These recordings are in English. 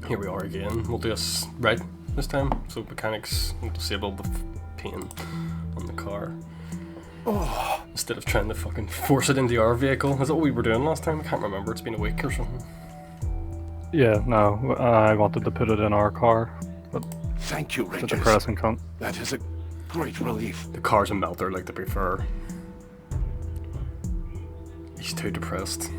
Here we are again. We'll do this right this time. So mechanics will disable the pain on the car. Oh, instead of trying to fucking force it into our vehicle. Is that what we were doing last time? I can't remember. It's been a week or something. Yeah, no. I wanted to put it in our car, but thank you, Rangers. It's a depressing cunt. That is a great relief. The car's a melter, like, to be fair. He's too depressed.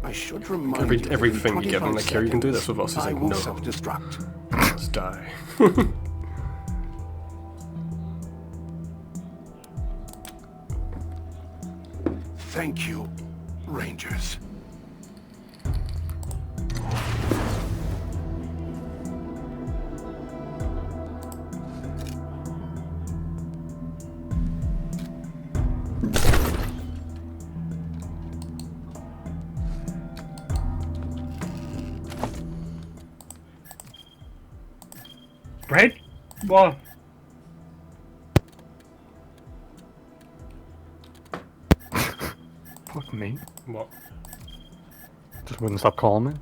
I should remind you everything you give him, like, here, you can do this with us. He's like, no. Self-destruct. Let's die. Thank you, Rangers. Right? What? Fuck me. What? Just wouldn't stop calling me.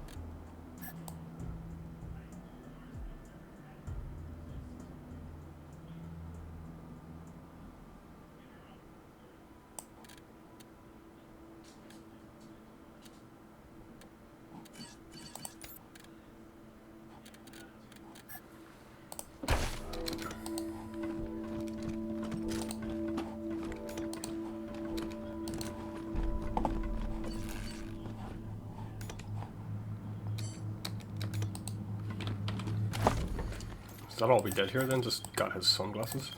Is that all we did here then? Just got his sunglasses?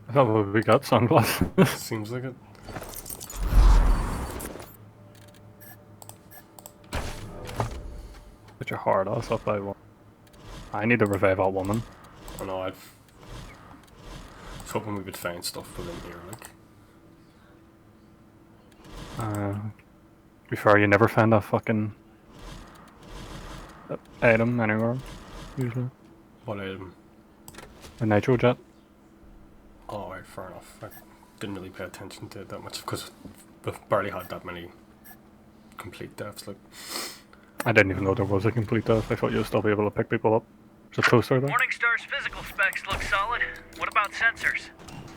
I thought we got sunglasses. Seems like it. Put your hard ass up, I need to revive that woman. I know, I was hoping we would find stuff within here, like. To be fair, you never find that fucking item anywhere, usually. What item? A nitro jet. Oh, right, fair enough. I didn't really pay attention to it that much because we've barely had that many complete deaths. Like, I didn't even know there was a complete death. I thought you'd still be able to pick people up. There's a toaster there. Morningstar's physical specs look solid. What about sensors?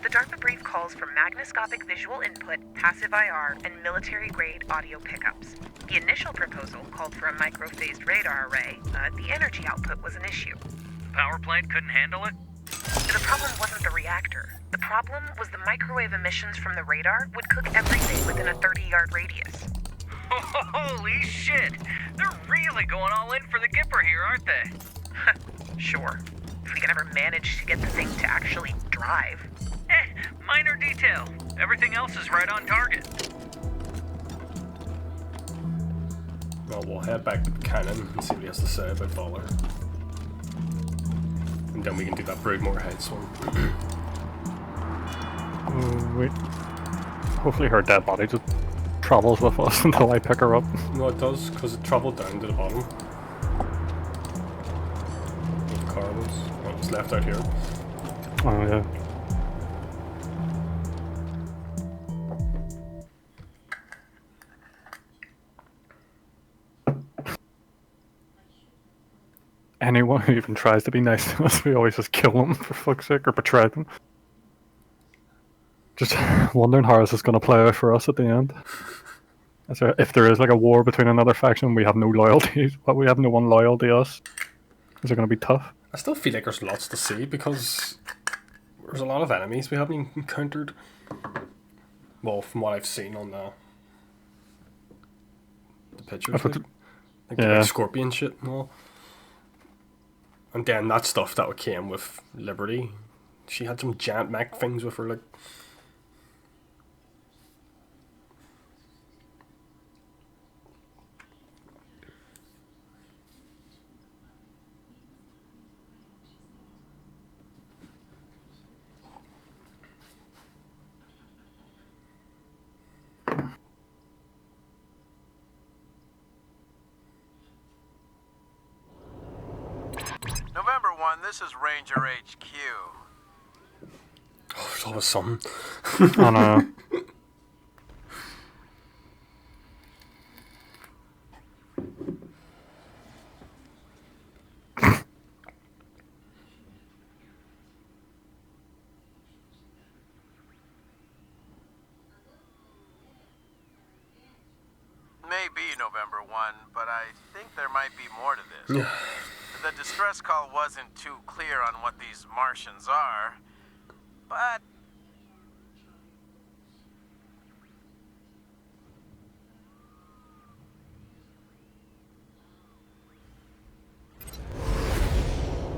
The DARPA brief calls for magnoscopic visual input, passive IR, and military-grade audio pickups. The initial proposal called for a microphased radar array, but the energy output was an issue. Power plant couldn't handle it? The problem wasn't the reactor. The problem was the microwave emissions from the radar would cook everything within a 30-yard radius. Holy shit! They're really going all in for the Gipper here, aren't they? Sure. If we can ever manage to get the thing to actually drive. Minor detail. Everything else is right on target. well, we'll head back to Cannon and see what he has to say about Valor. And then we can do that Broodmore Heights one. Wait. Hopefully her dead body just travels with us until I pick her up. No, it does, because it travelled down to the bottom. Where the car was. Well, it's left out here. Oh, yeah. Anyone who even tries to be nice to us, we always just kill them, for fuck's sake, or betray them. Just wondering how this is going to play out for us at the end. So if there is like a war between another faction, we have no loyalty, but we have no one loyal to us. Is it going to be tough? I still feel like there's lots to see, because there's a lot of enemies we haven't encountered. Well, from what I've seen on the pictures. Like the big scorpion shit and all. And then that stuff that came with Liberty. She had some giant mech things with her, like. November 1, this is Ranger HQ. Oh, there's always something. Oh no. be November 1, but I think there might be more to this. The distress call wasn't too clear on what these Martians are, but...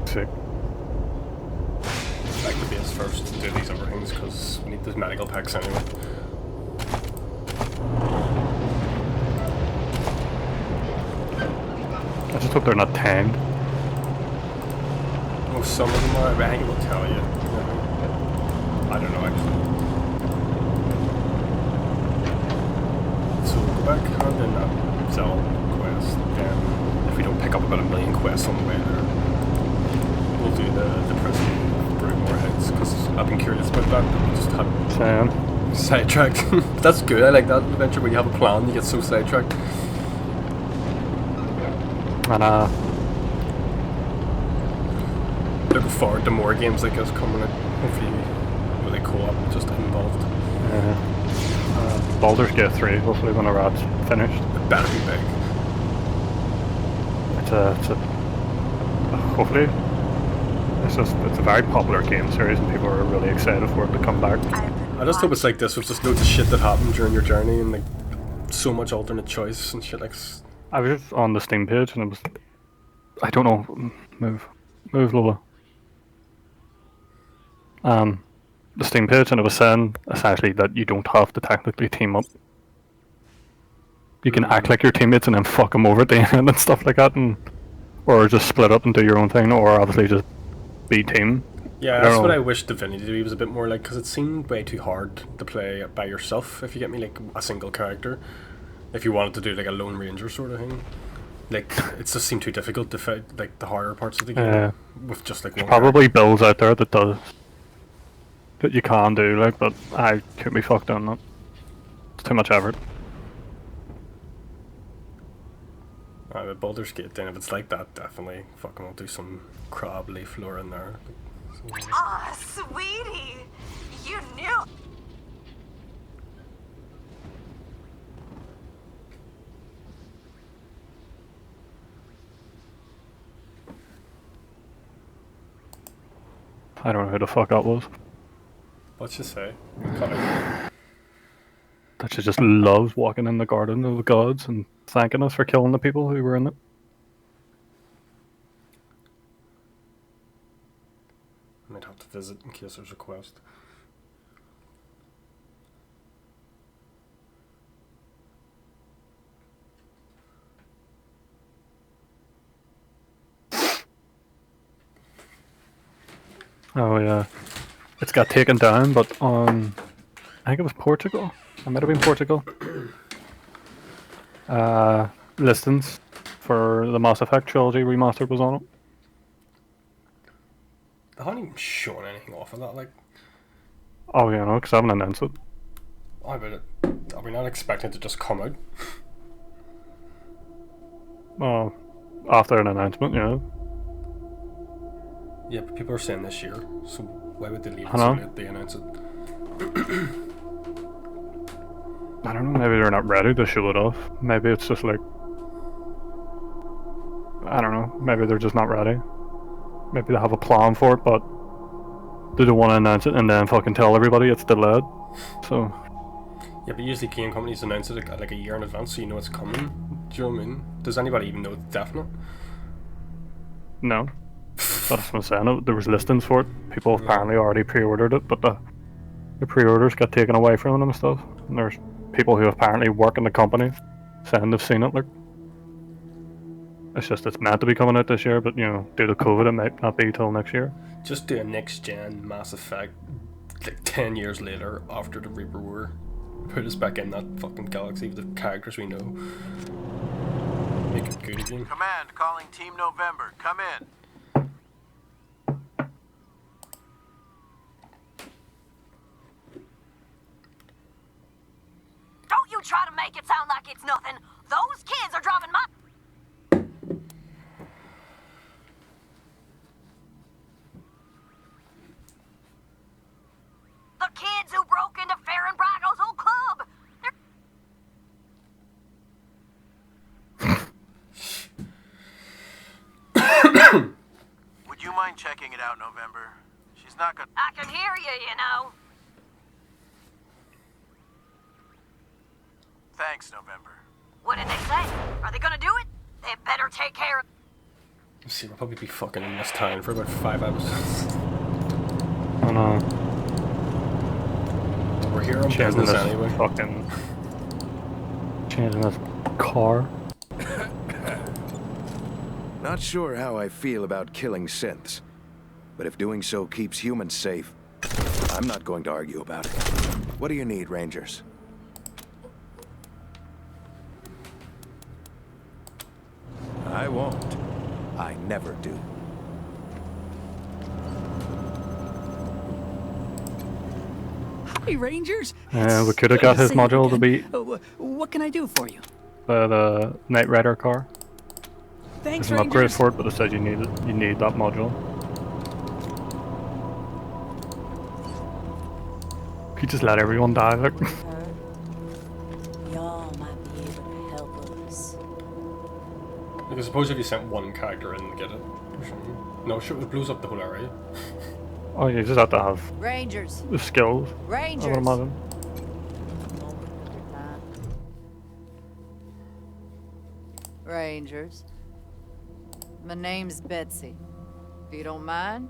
Sick. Back to base first to do these other things because we need those medical packs anyway. I just hope they're not tamed. Oh, some of them are, but I think it will tell you. I don't know actually. So we'll go back and then that Zell quest. Then if we don't pick up about 1 million quests on the way there, we'll do the prison Broodmore heads because I've been curious about that. But we just had sidetracked. That's good. I like that adventure where you have a plan, you get so sidetracked. And looking forward to more games like this coming out. Hopefully really co-op, just involved. Baldur's Gate 3, hopefully when that's finished. It better be big. Hopefully. It's a very popular game series and people are really excited for it to come back. I just hope it's like this with just loads of shit that happened during your journey and like so much alternate choice and shit like. I was just on the Steam page and it was... I don't know... Move, Lola. The Steam page and it was saying essentially that you don't have to technically team up. You can act like your teammates and then fuck them over at the end and stuff like that, and or just split up and do your own thing, or obviously just be team. Yeah, that's what I wish Divinity was a bit more like, because it seemed way too hard to play by yourself, if you get me, like a single character. If you wanted to do like a Lone Ranger sort of thing. Like, it just seemed too difficult to fight like the harder parts of the game with just like one probably builds out there that you can do, like, but I couldn't be fucked on that. It's too much effort. With Baldur's Gate, then if it's like that, definitely fucking we'll do some crab leaf lore in there. Ah, sweetie, you knew. I don't know who the fuck that was. What'd you say? That she just loves walking in the garden of the gods and thanking us for killing the people who were in it. I might have to visit in case there's a quest. Oh yeah. It's got taken down, but on... I think it was Portugal. It might have been Portugal. Listings for the Mass Effect Trilogy Remastered was on it. They haven't even shown anything off of that, like... Oh yeah, no, because I haven't announced it. I bet it... Are we not expecting it to just come out? Oh, after an announcement, yeah. Yeah, but people are saying this year, so why would they leave it I know. so late they announce it? I don't know, maybe they're not ready to show it off. Maybe it's just like... I don't know, maybe they're just not ready. Maybe they have a plan for it, but they don't want to announce it and then fucking tell everybody it's delayed. So... Yeah, but usually game companies announce it like a year in advance so you know it's coming. Do you know what I mean? Does anybody even know it's definite? No. That's what I'm saying. There was listings for it. People apparently already pre-ordered it, but the pre-orders got taken away from them and stuff. And there's people who apparently work in the company saying they've seen it. Like, it's just it's meant to be coming out this year, but you know, due to COVID, it might not be till next year. Just do a next-gen Mass Effect like 10 years later after the Reaper War. Put us back in that fucking galaxy with the characters we know. Make it good again. Command, calling Team November. Come in. Don't you try to make it sound like it's nothing. Those kids are driving my... The kids who broke into Farron Brago's old club. mind checking it out, November? She's not gonna... I can hear you, you know. Thanks, November. What did they say? Are they gonna do it? They better take care of... Let's see, we'll probably be fucking in this town for about 5 episodes. I know. We're here on Changing business this anyway. fucking... Changing this car. Not sure how I feel about killing synths, but if doing so keeps humans safe, I'm not going to argue about it. What do you need, Rangers? I won't. I never do. Hey, Rangers! We could have got his module to be What can I do for you? the Knight Rider car. Thanks, There's an upgrade Rangers! for it, but it said you need it. You need that module. Could you just let everyone die? Like, Y'all might be able to help us. Like, I suppose if you sent one character in to get it, or something. No, sure, it blows up the whole area. oh, you just have to have Rangers! the skills. I Rangers! would imagine. Rangers. My name's Betsy. If you don't mind,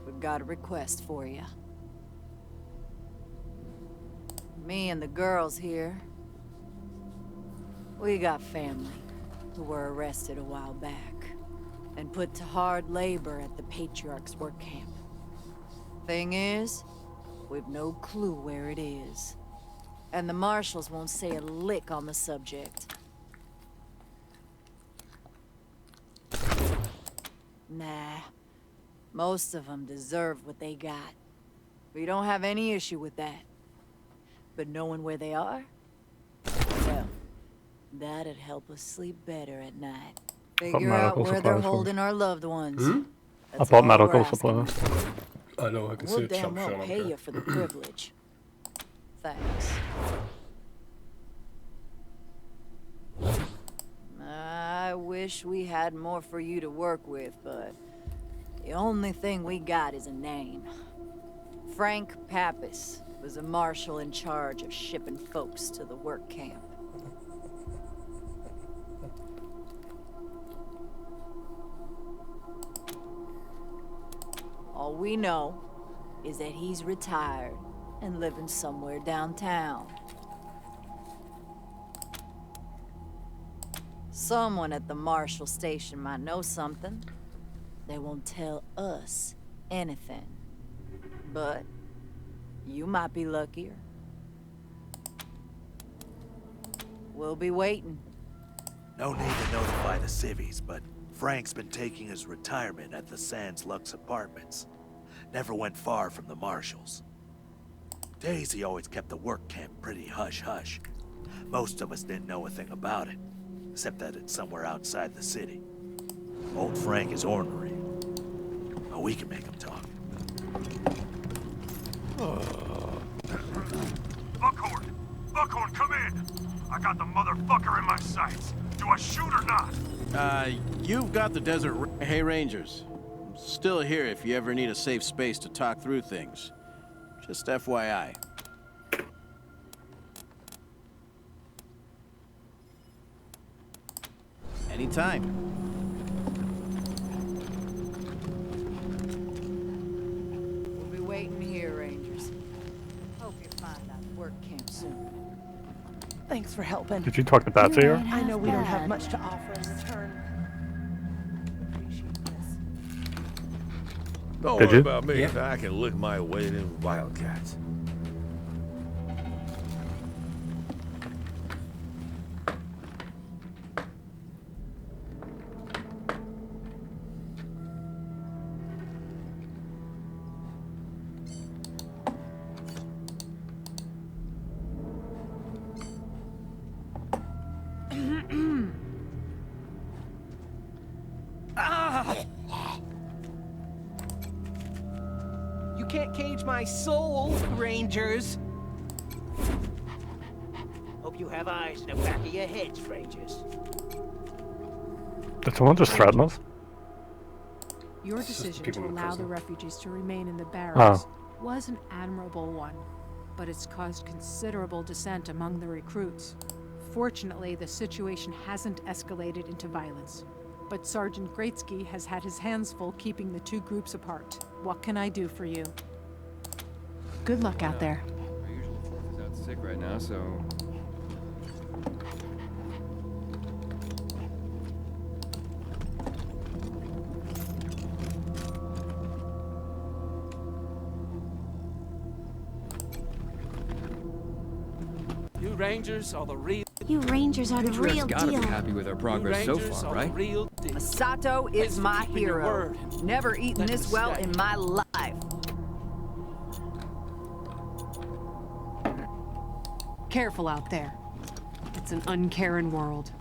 we've got a request for you. Me and the girls here, we got family who were arrested a while back and put to hard labor at the Patriarch's work camp. Thing is, we've no clue where it is. And the marshals won't say a lick on the subject. Nah. Most of them deserve what they got. We don't have any issue with that. But knowing where they are? Well, that'd help us sleep better at night. Figure out medical where they're supplies for holding our loved ones. Hmm? I That's bought all medical we're asking. supplies. I know, I can see We'll a damn chump well showing up pay here. you for the privilege. Thanks. I wish we had more for you to work with, but the only thing we got is a name. Frank Pappas was a marshal in charge of shipping folks to the work camp. All we know is that he's retired and living somewhere downtown. Someone at the Marshal Station might know something. They won't tell us anything. But you might be luckier. We'll be waiting. No need to notify the civvies, but Frank's been taking his retirement at the Sands Lux Apartments. Never went far from the marshals. Daisy always kept the work camp pretty hush-hush. Most of us didn't know a thing about it, except that it's somewhere outside the city. Old Frank is ornery, but we can make him talk. Buckhorn! Buckhorn, come in! I got the motherfucker in my sights. Do I shoot or not? You've got the desert... Hey, Rangers. I'm still here if you ever need a safe space to talk through things. Just FYI. Anytime. We'll be waiting here, Rangers. Hope you find that work camp soon. Thanks for helping. Did you talk to Betsy here? I know we don't have much to offer in return. Don't Did worry you? about me. Yeah. I can lick my weight in Wildcats. You can't cage my soul, Rangers. Hope you have eyes in the back of your heads, Rangers. Did someone just threaten us? Your It's just the decision to people in the allow the prison. refugees to remain in the barracks Oh. was an admirable one, but it's caused considerable dissent among the recruits. Fortunately, the situation hasn't escalated into violence, but Sergeant Greatsky has had his hands full keeping the two groups apart. What can I do for you? Good luck out there. Our usual fourth is out sick right now, so... You Rangers are the real... You Rangers are the Patriarch's real gotta deal. be happy with our progress so Rangers far, are right? the real deal. Masato is my keeping your hero. word. Never eaten Let this me well stay. in my life. Careful out there. It's an uncaring world.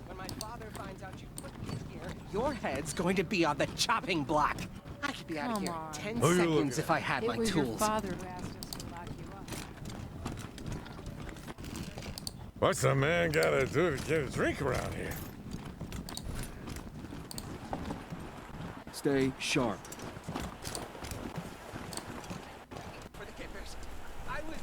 When my father finds out you put me here, your head's going to be on the chopping block. I could be out of Come here on. 10 Who you seconds looking if I had It my was your tools. father who asked us to lock you up. What's a man gotta do to get a drink around here? Stay sharp. For the kippers. I was...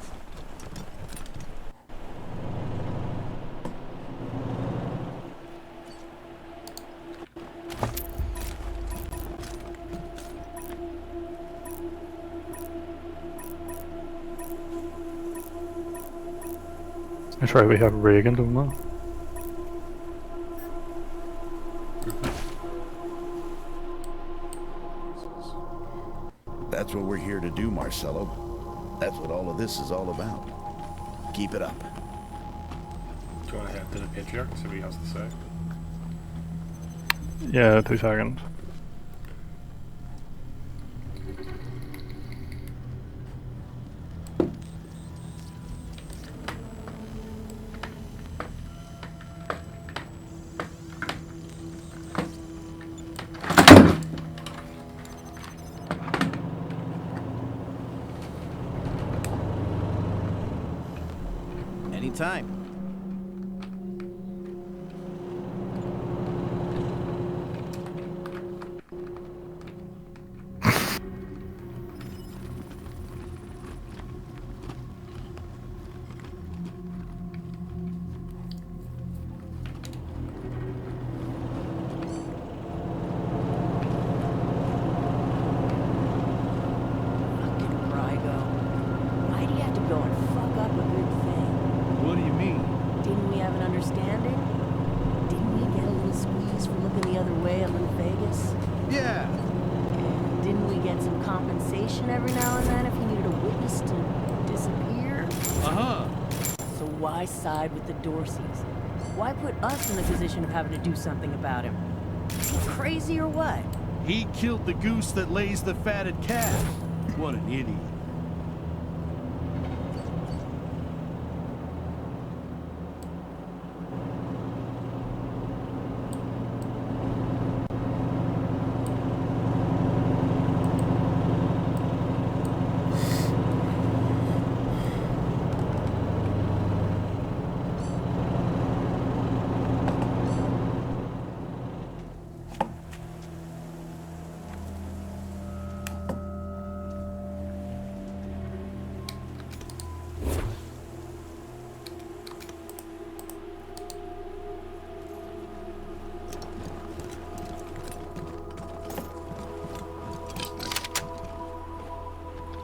That's right, we have Reagan, don't we? That's what we're here to do, Marcelo. That's what all of this is all about. Keep it up. Do you want to head to the Patriarch and see what he has to say? Yeah, 2 seconds. Anytime. Fucking Brygo. Why do you have to go and fuck up a good thing? What do you mean? Didn't we have an understanding? Didn't we get a little squeeze for looking the other way up in Vegas? Yeah. And didn't we get some compensation every now and then if he needed a witness to disappear? Uh-huh. So why side with the Dorseys? Why put us in the position of having to do something about him? Is he crazy or what? He killed the goose that lays the fatted calf. What an idiot.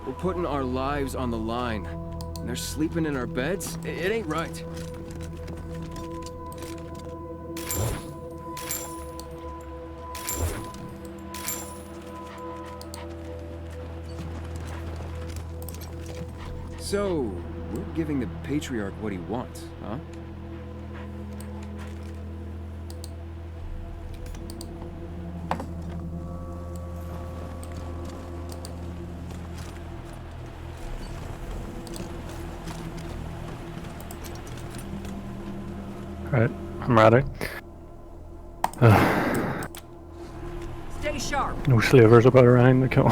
We're putting our lives on the line. And they're sleeping in our beds? It ain't right. So, we're giving the Patriarch what he wants, huh? Right, I'm ready. Stay sharp. No slavers about around the kill.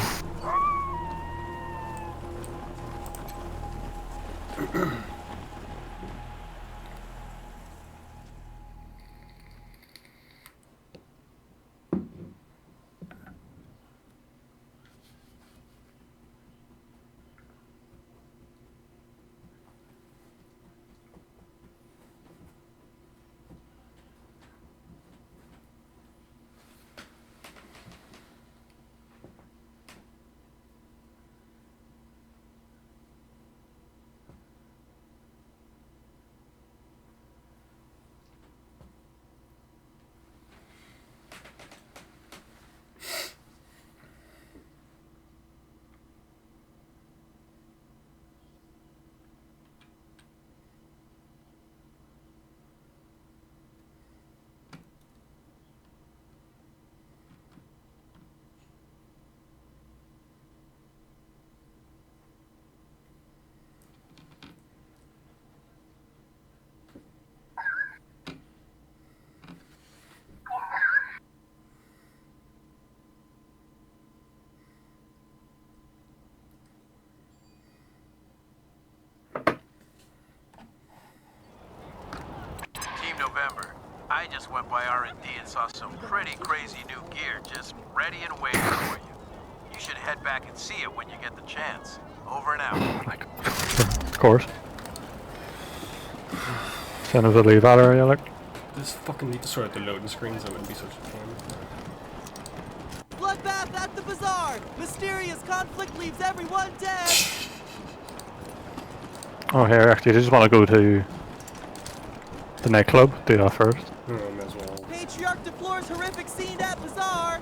November. I just went by R&D and saw some pretty crazy new gear just ready and waiting for you. You should head back and see it when you get the chance. Over and out. Of course. Send us a leave out area, like. Just fucking need to sort out the loading screens. That would be such a pain. Bloodbath at the bazaar! Mysterious conflict leaves everyone dead! Oh, here, actually, I just want to go to the nightclub. Do that first. Oh, may as well. Patriarch deplores horrific scene at bazaar!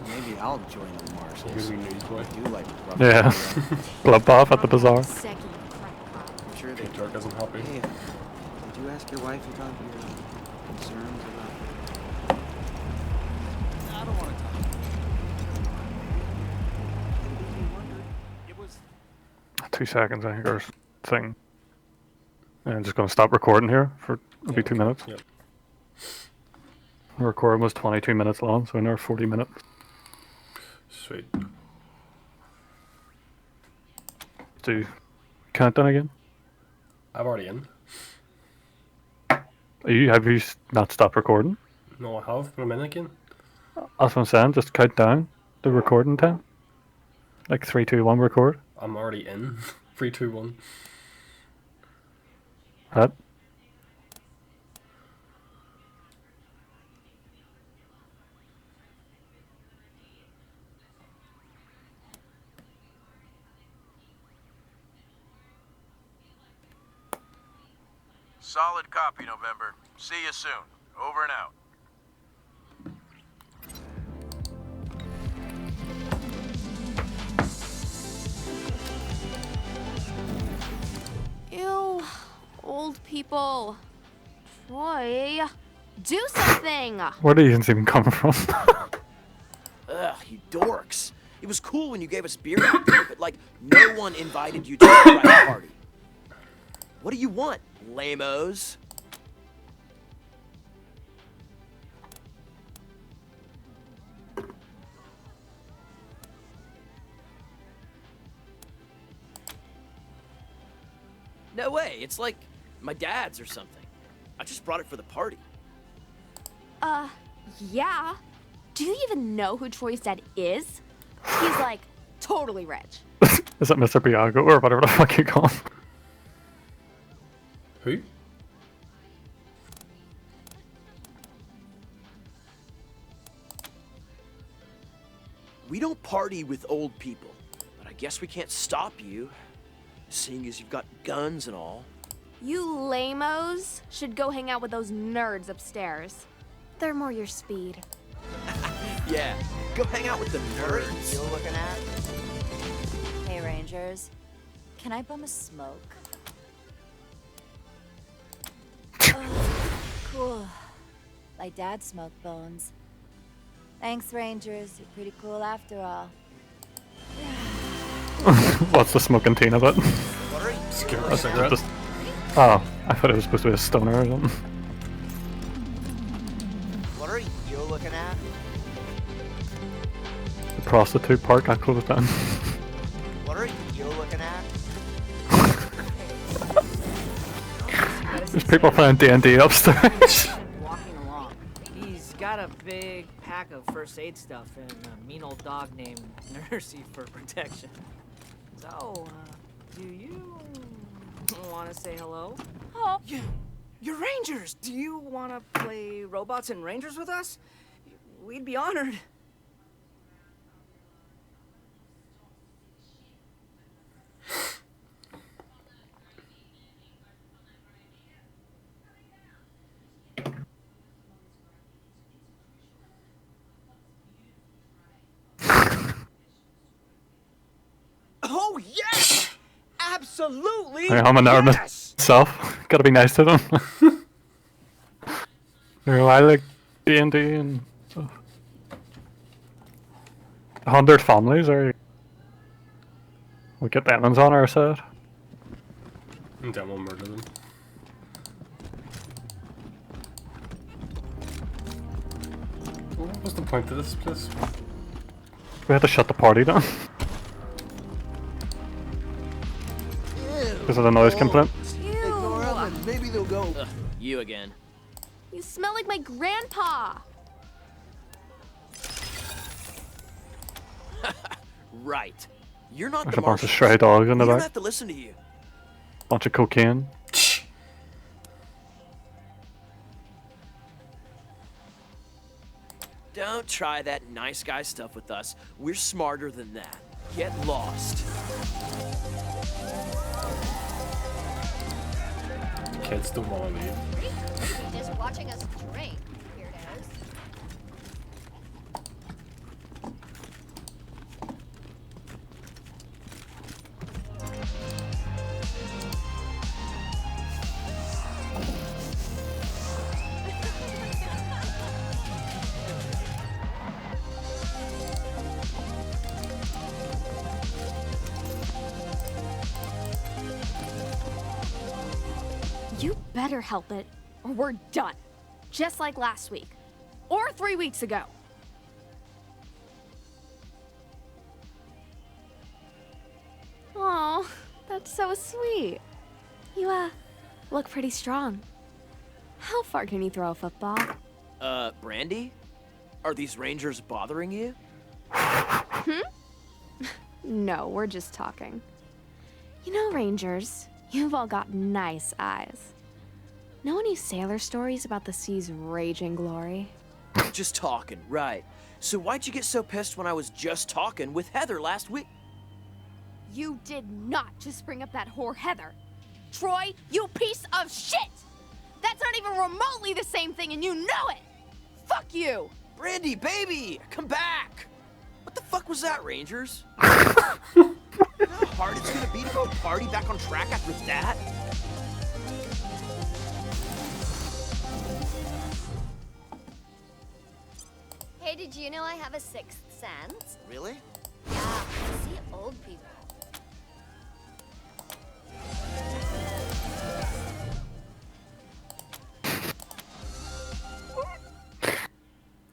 Maybe I'll join the marshals. I do like Yeah. Bloodbath at the bazaar. I'm sure they Patriarch isn't happy. Hey, did you ask your wife about your concerns about... I don't want to talk. It was 2 seconds, I think, or thing. And I'm just going to stop recording here for maybe 2 minutes. Yep. The recording was 22 minutes long, so another 40 minutes. Sweet. Do countdown again? I'm already in. Have you not stopped recording? No, I have, but I'm in again. That's what I'm saying, just count down the recording time. Like 3, 2, 1, record. I'm already in. 3, 2, 1. Right. Solid copy, November. See you soon. Over and out. Ew. Old people. Troy. Do something! Where do you even come from? Ugh, you dorks. It was cool when you gave us beer out there, but like, no one invited you to a private party. What do you want, lame-os? No way, it's like my dad's or something. I just brought it for the party. Yeah. Do you even know who Troy's dad is? He's like, totally rich. Is that Mr. Biago or whatever the fuck you call him? Who? We don't party with old people, but I guess we can't stop you, seeing as you've got guns and all. You lamos should go hang out with those nerds upstairs. They're more your speed. Yeah, go hang out with the nerds. You're looking at? Hey, Rangers. Can I bum a smoke? Oh, cool. My dad smoked bones. Thanks, Rangers. You're pretty cool after all. What's the smoking teen about? Scare a cigarette. Just, oh, I thought it was supposed to be a stoner or something. What are you looking at? The prostitute park got closed down. What are you looking at? There's people playing D&D upstairs. Walking along. He's got a big pack of first aid stuff and a mean old dog named Nursey for protection. So, do you want to say hello? Oh. You're Rangers! Do you want to play robots and Rangers with us? We'd be honored. Oh, yes! Absolutely! I'm an arm myself. Gotta be nice to them. I like D&D and stuff. 100 families are. We get them ones on our side. And then we'll murder them. What was the point of this place? We had to shut the party down. Because of the noise complaint. Ew. still go. Ugh, you again. You smell like my grandpa. Right. You're not There's the a bunch of Martians. stray dogs in the We don't back. have to listen to you. Bunch of cocaine. Don't try that nice guy stuff with us. We're smarter than that. Get lost. Kids don't want to leave. Just watching us drink, weirdos. You better help it, or we're done. Just like last week. Or 3 weeks ago. Aw, that's so sweet. You, look pretty strong. How far can you throw a football? Brandy? Are these rangers bothering you? No, we're just talking. You know, Rangers, you've all got nice eyes. Know any sailor stories about the sea's raging glory? Just talking, right. So why'd you get so pissed when I was just talking with Heather last week? You did not just bring up that whore Heather. Troy, you piece of shit! That's not even remotely the same thing and you know it! Fuck you! Brandy, baby, come back! What the fuck was that, Rangers? You know how hard it's gonna be to go party back on track after that? Hey, did you know I have a sixth sense? Really? Yeah, I see old people.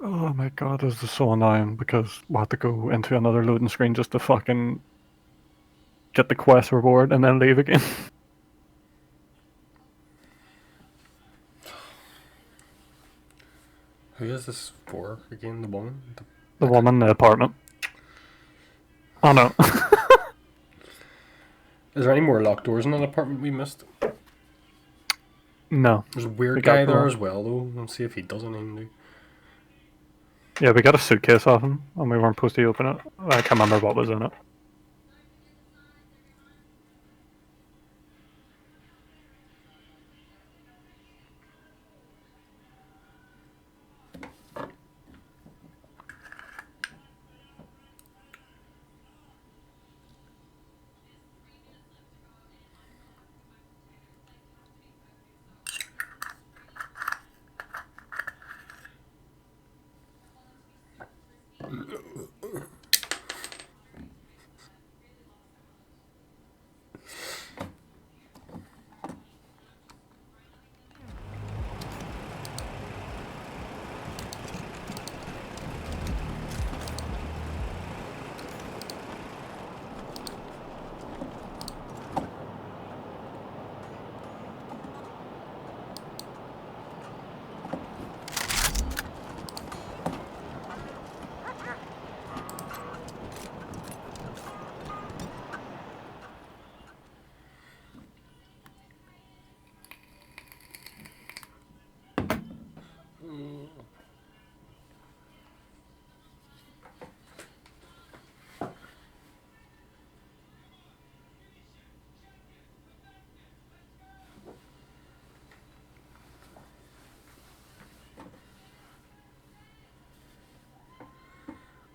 Oh my god, this is so annoying because we'll have to go into another loading screen just to fucking get the quest reward and then leave again. Who is this for again? The woman? The woman in the apartment. Oh no. Is there any more locked doors in that apartment we missed? No. There's a weird We got guy there the- as well, though. Let's see if he does anything new. Yeah, we got a suitcase off him and we weren't supposed to open it. I can't remember what was in it.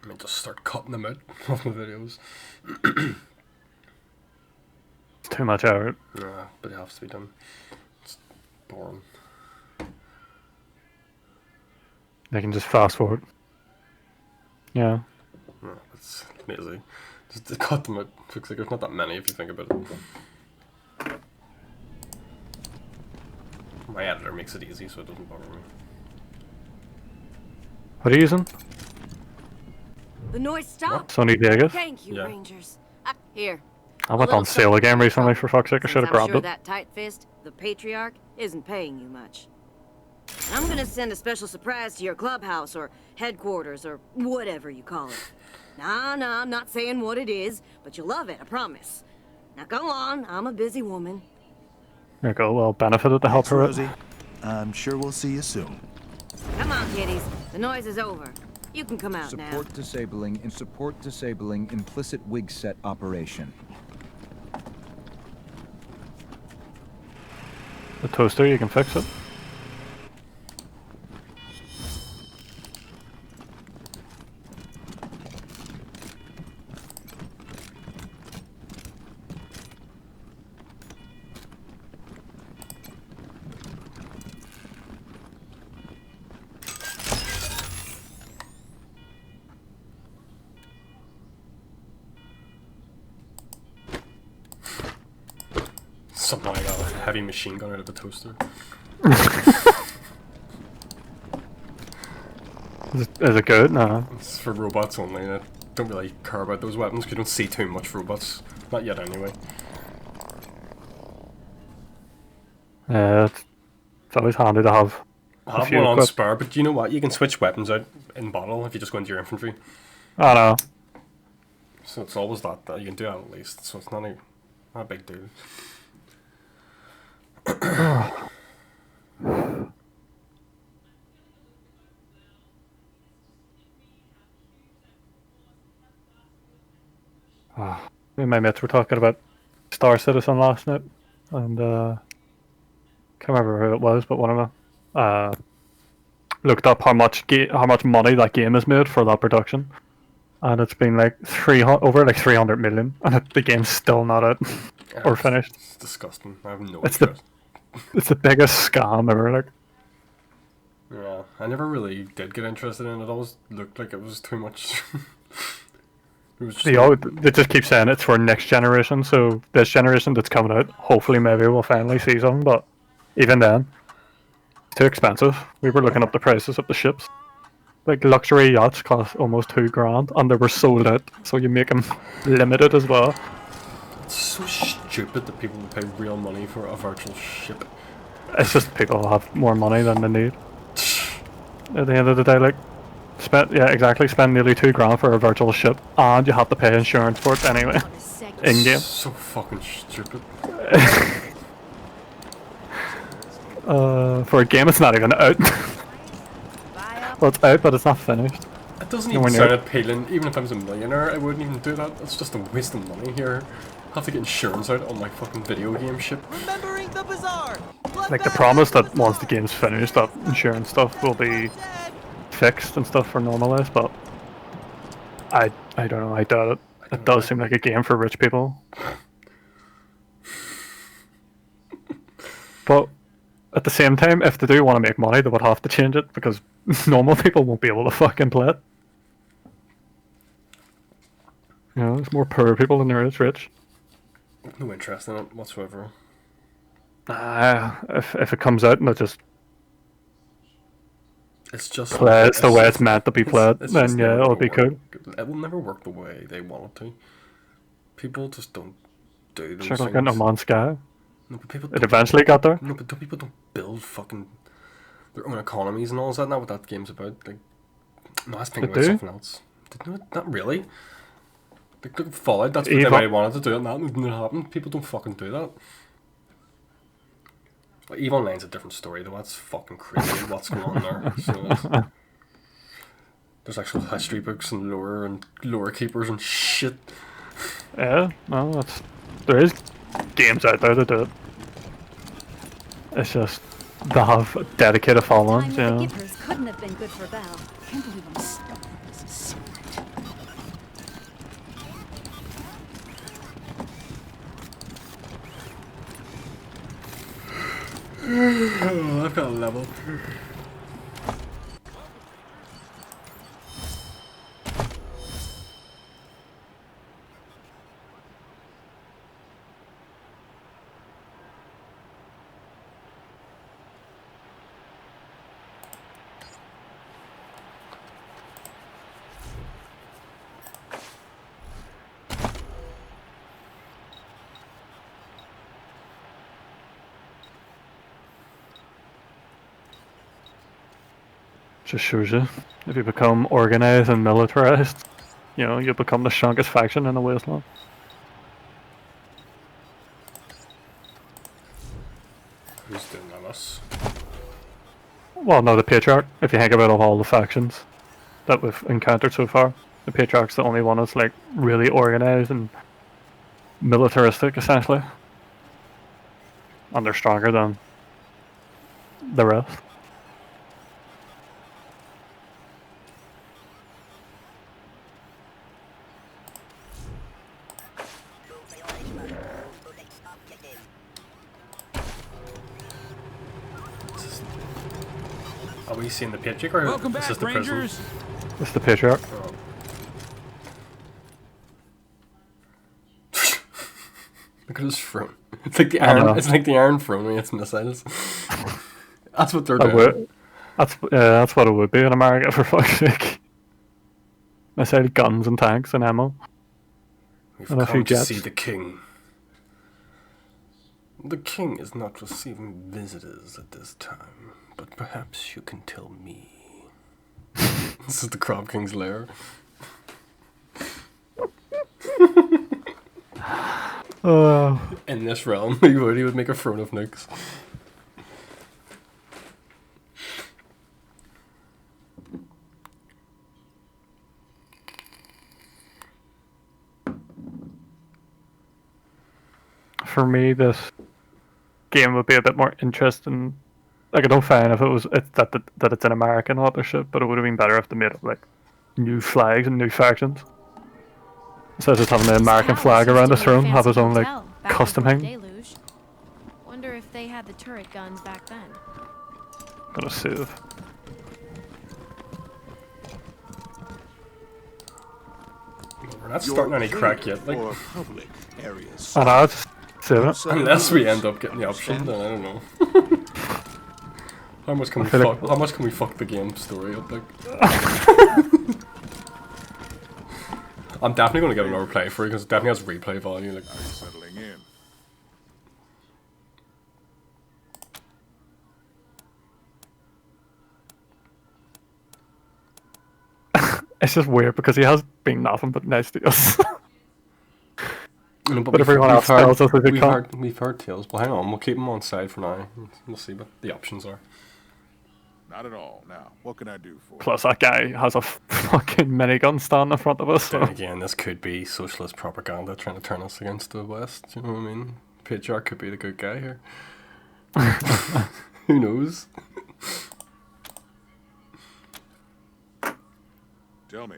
I mean, just start cutting them out of my videos. It's too much out. Nah, but it has to be done. It's boring. They can just fast forward. Yeah. Yeah, it's lazy. Just to cut them out. Looks like there's not that many if you think about it. My editor makes it easy so it doesn't bother me. What are you using? The noise stopped. Sony Vegas? Thank you, Yeah. Rangers. Here. I went on sale again recently, for fuck's sake. I should have I'm grabbed sure it. that tight fist, the patriarch, isn't paying you much. I'm gonna send a special surprise to your clubhouse or headquarters or whatever you call it. Nah, I'm not saying what it is, but you'll love it, I promise. Now go on, I'm a busy woman. There you go, well benefited to help Thanks, her out. Rosie. I'm sure we'll see you soon. Come on, kiddies. The noise is over. You can come out now. Support disabling implicit wig set operation. The toaster, you can fix it. Somehow I got a heavy machine gun out of the toaster. Is it good? No. It's for robots only. I don't really care about those weapons because you don't see too much robots. Not yet, anyway. Yeah, it's always handy to have. I have one on spare, but you know what? You can switch weapons out in battle if you just go into your infantry. I know. So it's always that you can do that at least. So it's not a big deal. Me and my mates were talking about Star Citizen last night, and can't remember who it was, but one of them looked up how much money that game has made for that production, and it's been like over 300 million, and the game's still not out or finished. It's disgusting. I have no It's interest. It's the biggest scam ever. Like, yeah, I never really did get interested in it. It always looked like it was too much. It was just they just keep saying it's for next generation, so this generation that's coming out, hopefully maybe we'll finally see some, but even then, it's too expensive. We were looking up the prices of the ships. Like, luxury yachts cost almost $2,000, and they were sold out, so you make them limited as well. It's so stupid that people will pay real money for a virtual ship. It's just people have more money than they need. At the end of the day, like, spend nearly $2,000 for a virtual ship, and you have to pay insurance for it anyway. In game. So fucking stupid. For a game, it's not even out. Well, it's out, but it's not finished. It doesn't even sound appealing. Even if I was a millionaire, I wouldn't even do that. It's just a waste of money here. I have to get insurance out on my fucking video game ship. Remembering the bazaar. Like, the promise that once the game's finished, that insurance stuff will be fixed and stuff for normalized, but I don't know, I doubt it. It does seem like a game for rich people. But at the same time, if they do want to make money, they would have to change it, because normal people won't be able to fucking play it. You know, there's more poor people than there is rich. No interest in it whatsoever. If it comes out and it just plays the way it's meant to be played, then yeah, it'll be cool. It will never work the way they want it to. People just don't do those Sure, things. like No Man's Sky. No, but people It eventually got there. No, but people don't build fucking their own economies and all. Is that not what that game's about? Like, no, I was thinking They about do? something else. Not really. Like, look at Fallout. That's what they might wanted to do, and that didn't happen. People don't fucking do that. Like, EVE Online's a different story, though. That's fucking crazy what's going on there. So there's actual history books and lore keepers and shit. Yeah, no, there is games out there that do it. It's just they have dedicated followings, you know. Gippers couldn't have been good for Val. Can't believe I'm stuck with this secret. Oh, I've got a level. Just shows you, if you become organized and militarized, you know, you'll become the strongest faction in the Wasteland. Who's doing that? Us? Well, no, the Patriarch. If you think about all the factions that we've encountered so far, the Patriarch's the only one that's like really organized and militaristic, essentially. And they're stronger than the rest. Are we seeing the Patriarch or Welcome is back, this the Rangers. prison? It's the Patriarch. Oh. Look at his throne. It's like the iron. It's like the Iron Throne when it's missiles. That's what they're doing. That's what it would be in America, for fuck's sake. Missile guns and tanks and ammo. We've and a few come to jets. see the king. The king is not receiving visitors at this time, but perhaps you can tell me. This is the Crab King's lair. In this realm, he would make a throne of nukes. For me, this game would be a bit more interesting. Like, I don't find if that it's an American authorship, but it would have been better if they made it like new flags and new factions. Instead of just having the American flag around the throne, have his own like custom thing. Wonder if they had the turret guns back then. Gotta save. We're not starting any crack yet. Like, public areas. And I'll just save it. Unless we end up getting the option, then I don't know. How much can we fuck? How much can we fuck the game story up? Like, I'm definitely gonna get another play for it because it definitely has replay value. Like, settling in. It's just weird because he has been nothing but nice to us. no, but everyone else tells us we've heard tales. Well, hang on, we'll keep them on side for now. We'll see what the options are. Not at all. Now, what can I do for you? Plus, that guy has a fucking minigun stand in front of us. So. Then again, this could be socialist propaganda trying to turn us against the West. You know what I mean? Patriarch could be the good guy here. Who knows? Tell me.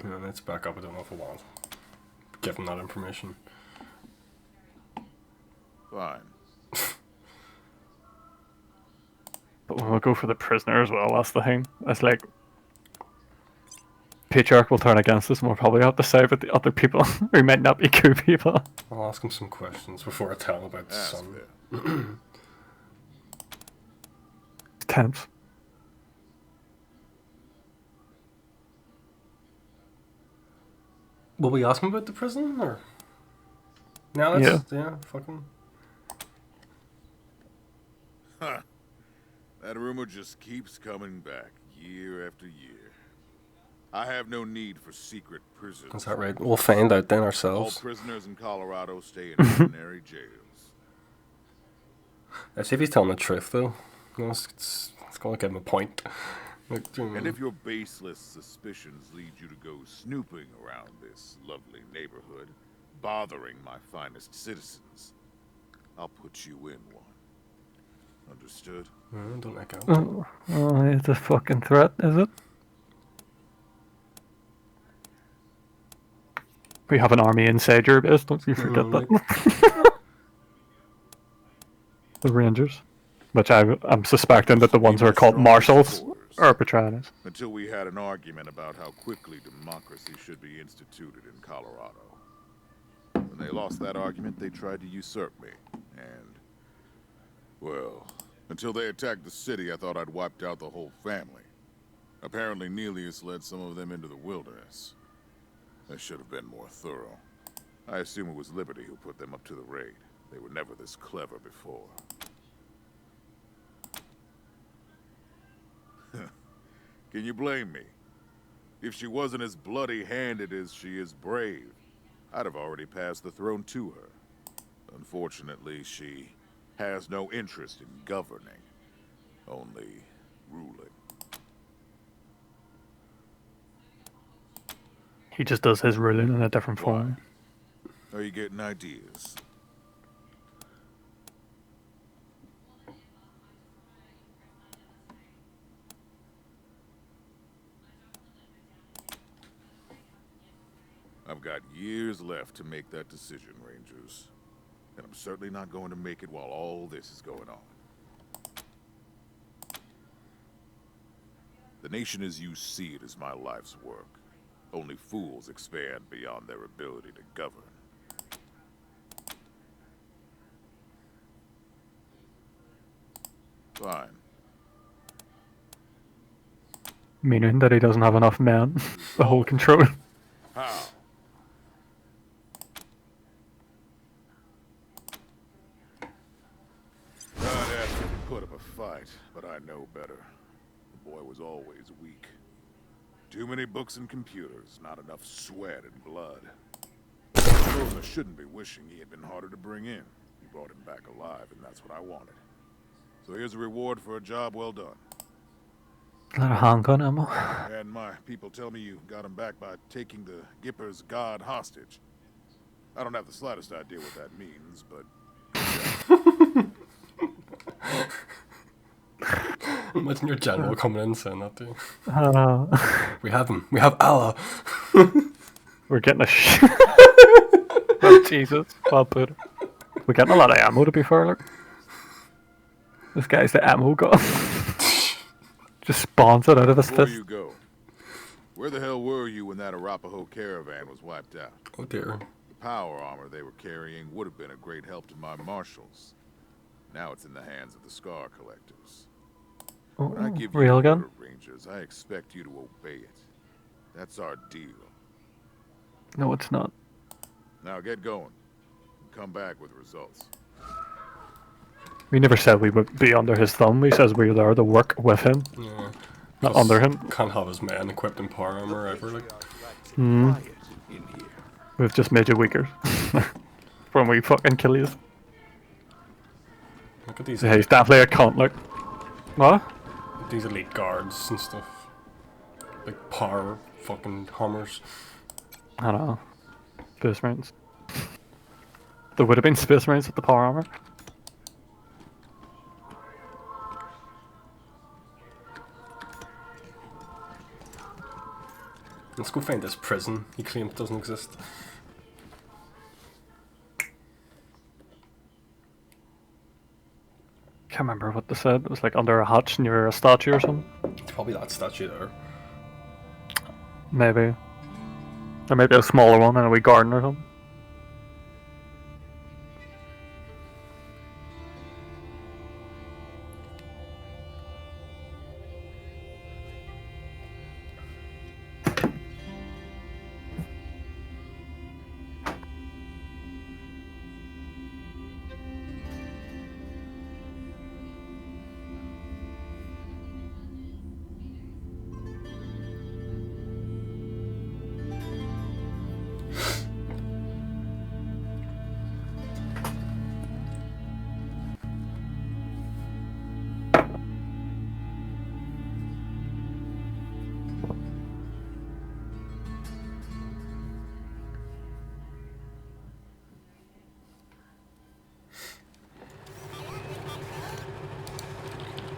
Yeah, let's back up. I don't know if I want. Give him that information. Fine. But we'll go for the prisoner as well, that's the thing. It's like Patriarch will turn against us and we'll probably have to side with the other people who might not be good people. I'll ask him some questions before I tell him about the son. Tense. Will we ask him about the prison or? No, that's yeah, fucking. Huh. That rumor just keeps coming back, year after year. I have no need for secret prisons. Is that right? We'll find out then ourselves. All prisoners in Colorado stay in ordinary jails. Let's see if he's telling the truth, though. You know, it's going to give him a point. Like, and if your baseless suspicions lead you to go snooping around this lovely neighborhood, bothering my finest citizens, I'll put you in one. Understood? Don't let go. Oh, it's a fucking threat, is it? We have an army inside your base, don't you forget that. The Rangers. Which I'm suspecting that the ones who are called marshals are Patranas. Until we had an argument about how quickly democracy should be instituted in Colorado. When they lost that argument, they tried to usurp me. And, well, until they attacked the city, I thought I'd wiped out the whole family. Apparently, Nelius led some of them into the wilderness. I should have been more thorough. I assume it was Liberty who put them up to the raid. They were never this clever before. Can you blame me? If she wasn't as bloody-handed as she is brave, I'd have already passed the throne to her. Unfortunately, she has no interest in governing, only ruling. He just does his ruling in a different form. Are you getting ideas? I've got years left to make that decision, Rangers. And I'm certainly not going to make it while all this is going on. The nation as you see it is my life's work. Only fools expand beyond their ability to govern. Fine. Meaning that he doesn't have enough men to hold control. How? I'd ask him to put up a fight, but I know better. The boy was always weak. Too many books and computers, not enough sweat and blood. Rosa shouldn't be wishing he had been harder to bring in. He brought him back alive, and that's what I wanted. So here's a reward for a job well done. A lot of handgun ammo. And my people tell me you got him back by taking the Gipper's god hostage. I don't have the slightest idea what that means, but... Imagine your general coming in saying that to you. We have him. We have Allah. We're getting a oh, Jesus. Well put. We're getting a lot of ammo, to be fair. Look. This guy's the ammo god. Just spawns it out of his Before fist. you go, where the hell were you when that Arapaho caravan was wiped out? Oh dear. The power armor they were carrying would have been a great help to my marshals. Now it's in the hands of the Scar Collectors. When I give you Real an gun? order, Rangers, I expect you to obey it. That's our deal. No, it's not. Now get going. And come back with results. We never said we would be under his thumb. He says we were there to work with him. Yeah. Not under him. Can't have his men equipped in power armor ever. Like. We've just made you weaker. When we fucking kill you. Look at these. Yeah, he's definitely a cunt, like. What? These elite guards and stuff. Big power fucking hammers. I don't know. Space Marines. There would have been Space Marines with the power armor. Let's go find this prison he claims doesn't exist. Can't remember what they said. It was like under a hutch near a statue or something. It's probably that statue there. Maybe. Or maybe a smaller one in a wee garden or something.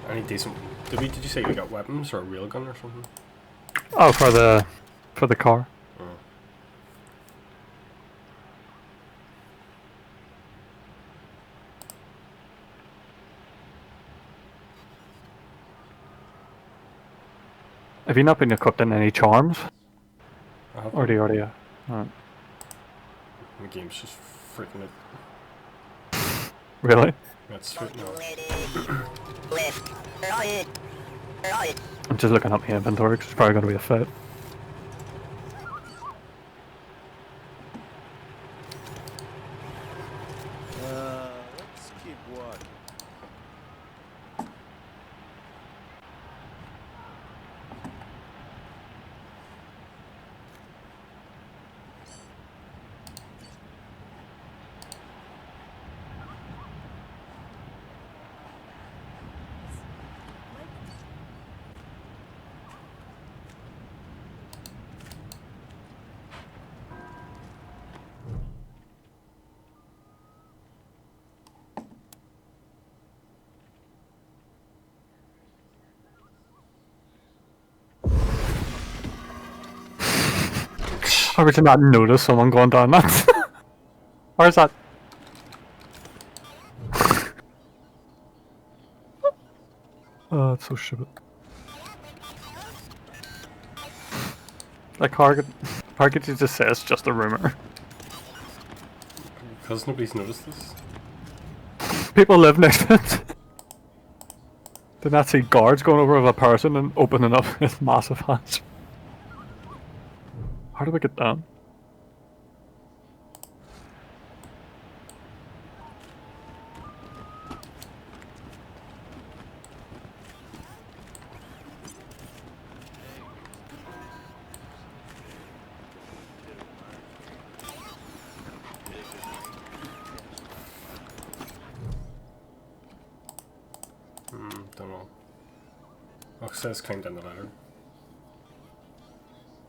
Any decent? Did you say you got weapons or a real gun or something? Oh, for the car. Oh. Have you not been equipped in any charms? I haven't. Or do you already? Alright. The game's just freaking out. Really? That's freaking out. I'm just looking up my inventory because it's probably going to be a fight. How would you not notice someone going down that? Or is that? Oh, that's so stupid. Like, how could you just say it's just a rumor? Because nobody's noticed this. People live next to it. Did not see guards going over with a person and opening up his massive hatch. How do we get down? Don't know. Oh, it says climb down the ladder.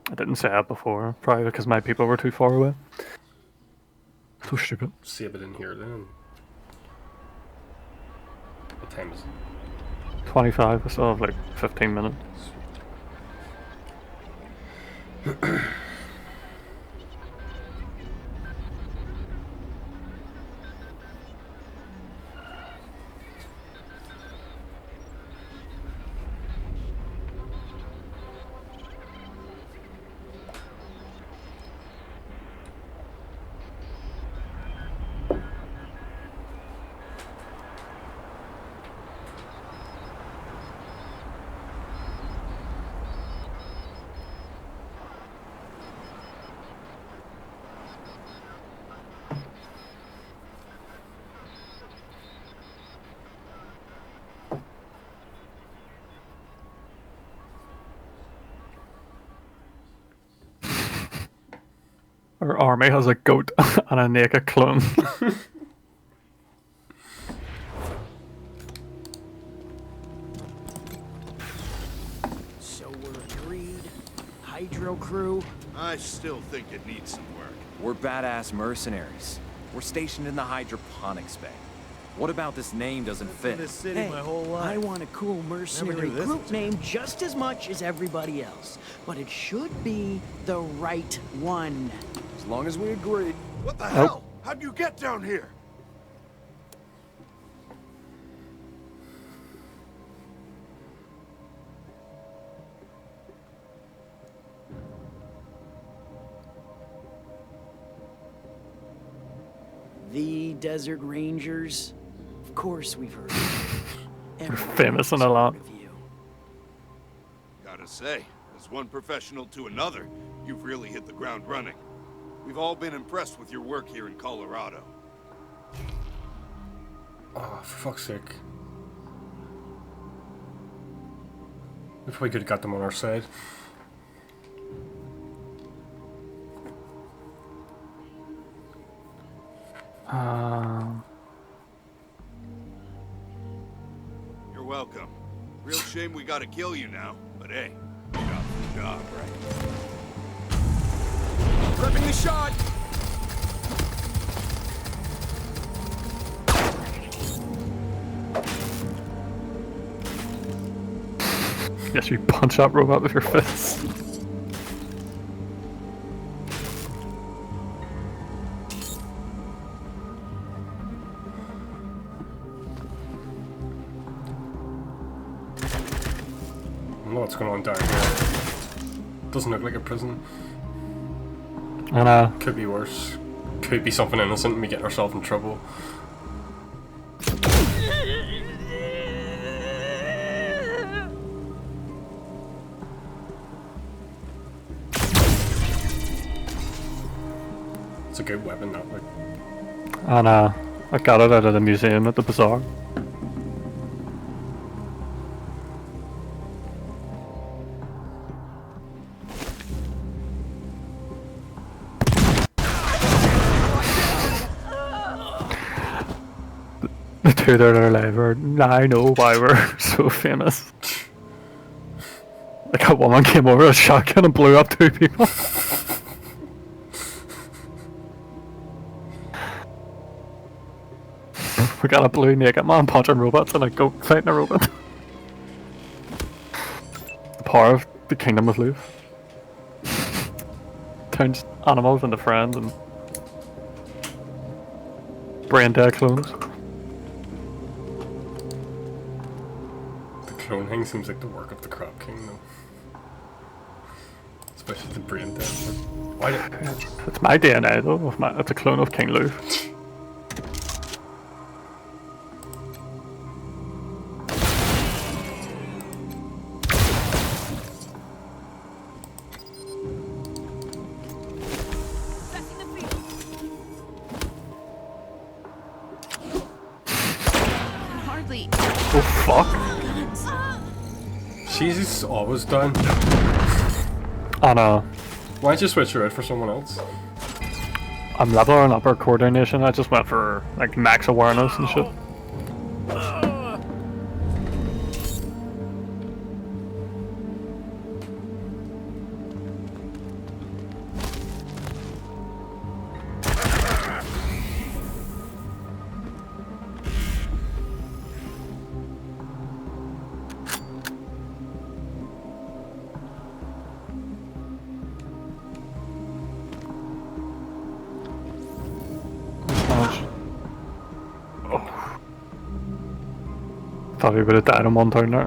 I didn't say that before, probably because my people were too far away. So stupid. Save it in here then. What time is it? 25, I still have like 15 minutes. Our army has a goat and a naked clone. So we're agreed. Hydro crew. I still think it needs some work. We're badass mercenaries. We're stationed in the hydroponics bay. What about this name doesn't fit? Hey, I want a cool mercenary group name just as much as everybody else. But it should be the right one. As long as we agree. What the hell? How'd you get down here? The Desert Rangers. Of course we've heard of them. We're famous in a lot. Gotta say, as one professional to another, you've really hit the ground running. We've all been impressed with your work here in Colorado. Oh, for fuck's sake. If we could have got them on our side. You're welcome. Real shame we gotta kill you now, but hey, you got the job, right? Prepping the shot! Yes, you punch that robot with your fists. I don't know what's going on down here. Doesn't look like a prison. I know. Could be worse. Could be something innocent and we get ourselves in trouble. It's a good weapon, that like. I know. I got it out of the museum at the bazaar. The two that are alive are, I know why we're so famous. Like a woman came over with a shotgun and blew up 2 people. We got a blue naked man punching robots and a goat fighting a robot. The power of the Kingdom of Leaf. Turns animals into friends and brain dead clones. The clone thing seems like the work of the Crop King, though. Especially the brain dead. Why did... It's my DNA though. It's a clone of Kingleaf. Oh fuck. She's always done. I know. Why'd you switch her out for someone else? I'm leveling up her coordination. I just went for like max awareness and shit. Thought we would have died in one turn there.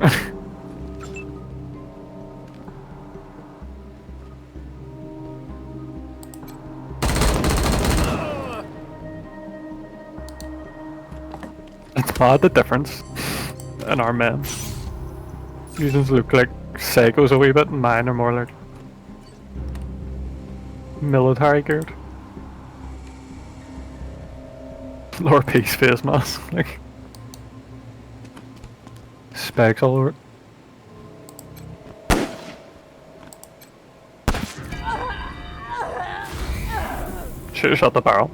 It's mad the difference in our men. These look like psychos a wee bit, and mine are more like military geared. Lower piece face mask, like specs all over it. Should've shot the barrel.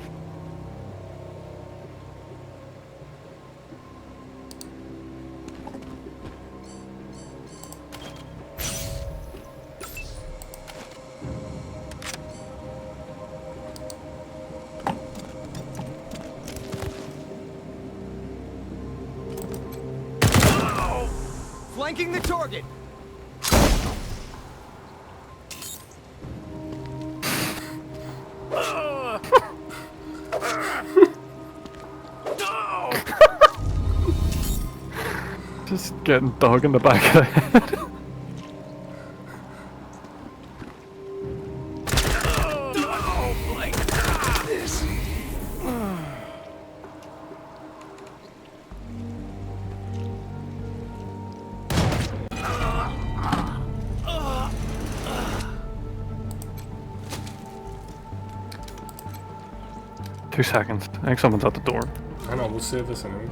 Flanking the target. Just getting dug in the back of the head. Two seconds. I think someone's at the door. I know, we'll save this anyway.